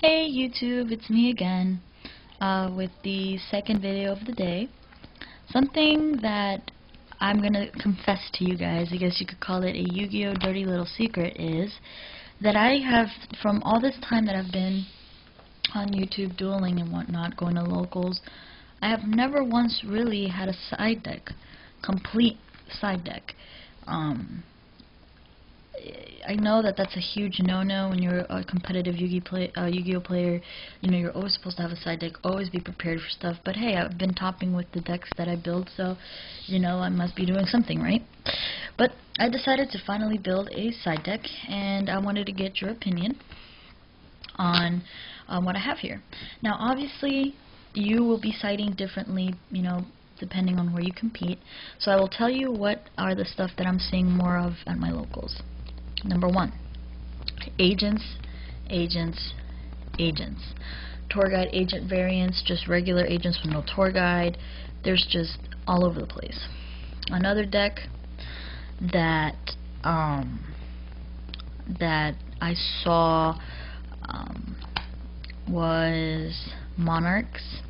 Hey YouTube, it's me again with the second video of the day. Something that I'm gonna confess to you guys, I guess you could call it a Yu-Gi-Oh! Dirty little secret, is that I have, from all this time that I've been on YouTube dueling and whatnot, going to locals, I have never once really had a side deck, complete side deck. I know that that's a huge no-no when you're a competitive Yu-Gi-Oh player. You know, you're always supposed to have a side deck, always be prepared for stuff. But hey, I've been topping with the decks that I build, so you know I must be doing something right. But I decided to finally build a side deck, and I wanted to get your opinion on what I have here. Now, obviously, you will be siding differently, you know, depending on where you compete. So I will tell you what are the stuff that I'm seeing more of at my locals. Number 1, agents, agents, agents. Tour guide agent variants, just regular agents with no tour guide. There's just all over the place. Another deck that that I saw was Monarchs.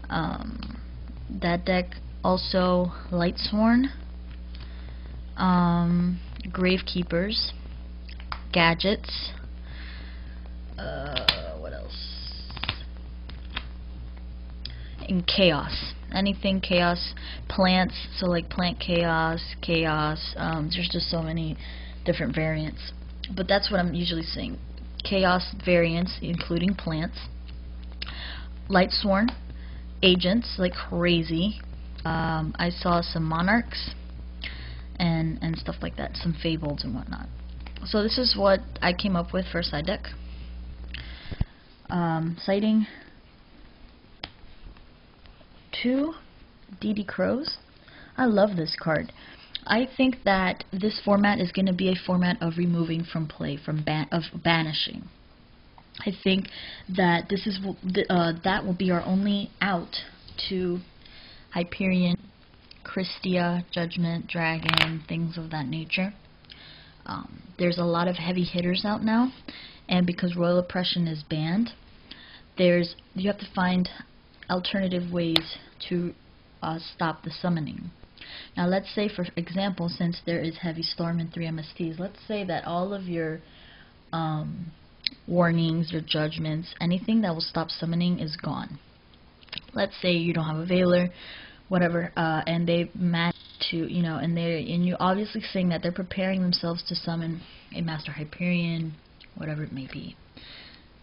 That deck also Lightsworn. Gravekeepers, gadgets, what else? And chaos. Anything chaos, plants, so like plant chaos, there's just so many different variants. But that's what I'm usually seeing. Chaos variants, including plants. Lightsworn, agents, like crazy. I saw some monarchs, and stuff like that, some fabled and whatnot. So this is what I came up with for a side deck. Citing 2 DD Crows. I love this card. I think that this format is going to be a format of removing from play, of banishing. I think that this is that will be our only out to Hyperion, Christia, Judgment, Dragon, things of that nature. There's a lot of heavy hitters out now, and because Royal Oppression is banned, you have to find alternative ways to stop the summoning. Now let's say, for example, since there is Heavy Storm and 3 MSTs, let's say that all of your warnings, your judgments, anything that will stop summoning is gone. Let's say you don't have a Veiler, whatever, and they manage to, you know, and you're obviously seeing that they're preparing themselves to summon a Master Hyperion, whatever it may be.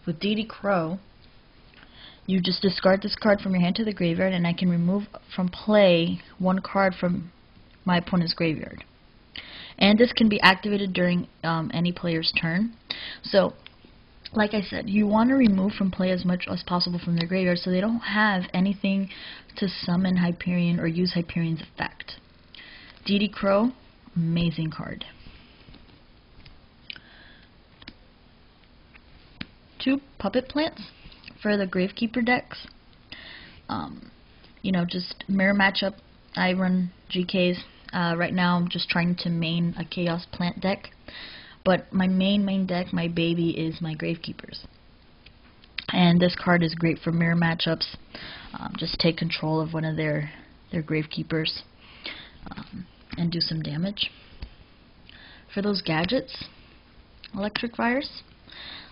With DD Crow, you just discard this card from your hand to the graveyard, and I can remove from play 1 card from my opponent's graveyard. And this can be activated during any player's turn. So, like I said, you want to remove from play as much as possible from their graveyard so they don't have anything to summon Hyperion or use Hyperion's effect. DD Crow, amazing card. 2 Puppet Plants for the Gravekeeper decks. You know, just mirror matchup. I run GKs. Right now I'm just trying to main a Chaos Plant deck. But my main deck, my baby, is my Gravekeepers. And this card is great for mirror matchups. Just take control of one of their Gravekeepers and do some damage. For those gadgets, Electric Virus.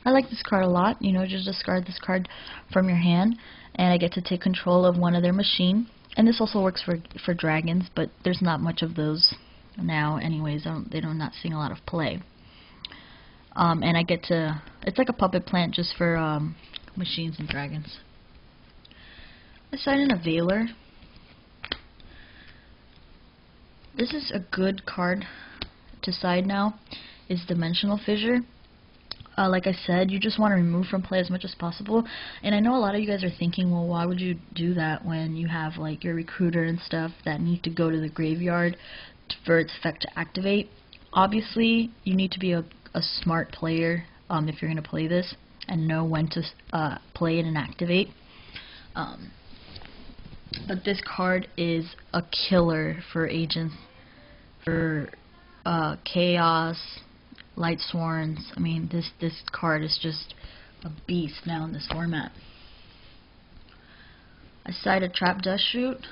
I like this card a lot. You know, just discard this card from your hand, and I get to take control of one of their machine. And this also works for dragons, but there's not much of those now anyways. They're not seeing a lot of play. And I get to, it's like a puppet plant just for machines and dragons. I side in a Veiler. This is a good card to side now, is Dimensional Fissure. Like I said, you just want to remove from play as much as possible. And I know a lot of you guys are thinking, well, why would you do that when you have like your Recruiter and stuff that need to go to the graveyard for its effect to activate? Obviously, you need to be a smart player if you're going to play this and know when to play it and activate. But this card is a killer for agents, for Chaos, Lightsworns. I mean, this card is just a beast now in this format. I side a Trap Dust Shoot.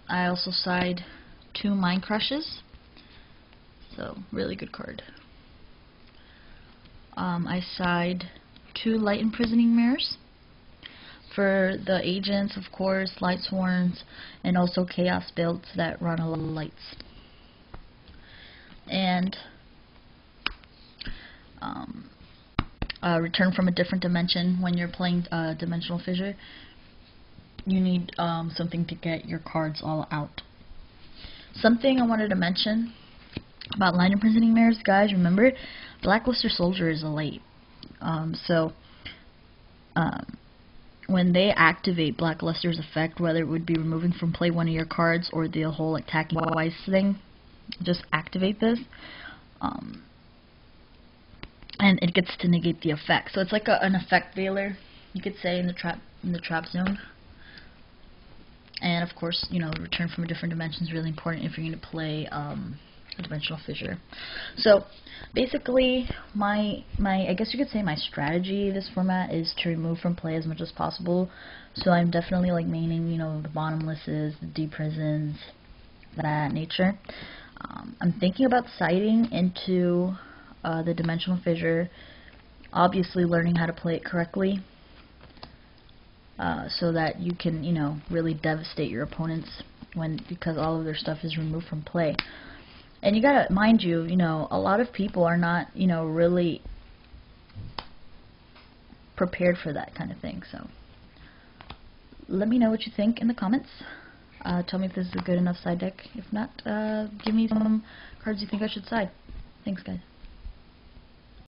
I also side 2 Mind Crushes. So, really good card. I side 2 Light Imprisoning Mirrors. For the agents, of course, Light Sworns, and also Chaos builds that run a lot of lights. And Return from a Different Dimension. When you're playing Dimensional Fissure, you need something to get your cards all out. Something I wanted to mention about Light Imprisoning Mirrors, guys, remember, Blackluster Soldier is a light. When they activate Blackluster's effect, whether it would be removing from play one of your cards or the whole attacking twice thing, just activate this, and it gets to negate the effect. So it's like an effect veiler, you could say, in the trap zone. And of course, you know, Return from a Different Dimension is really important if you're going to play a Dimensional Fissure. So basically, I guess you could say my strategy this format is to remove from play as much as possible. So I'm definitely like maining, you know, the bottomlesses, the deep prisons, that nature. I'm thinking about siding into the Dimensional Fissure, obviously learning how to play it correctly, so that you can, you know, really devastate your opponents because all of their stuff is removed from play. And you gotta mind you know, a lot of people are not, you know, really prepared for that kind of thing. So let me know what you think in the comments. Tell me if this is a good enough side deck. If not, give me some cards you think I should side. Thanks, guys.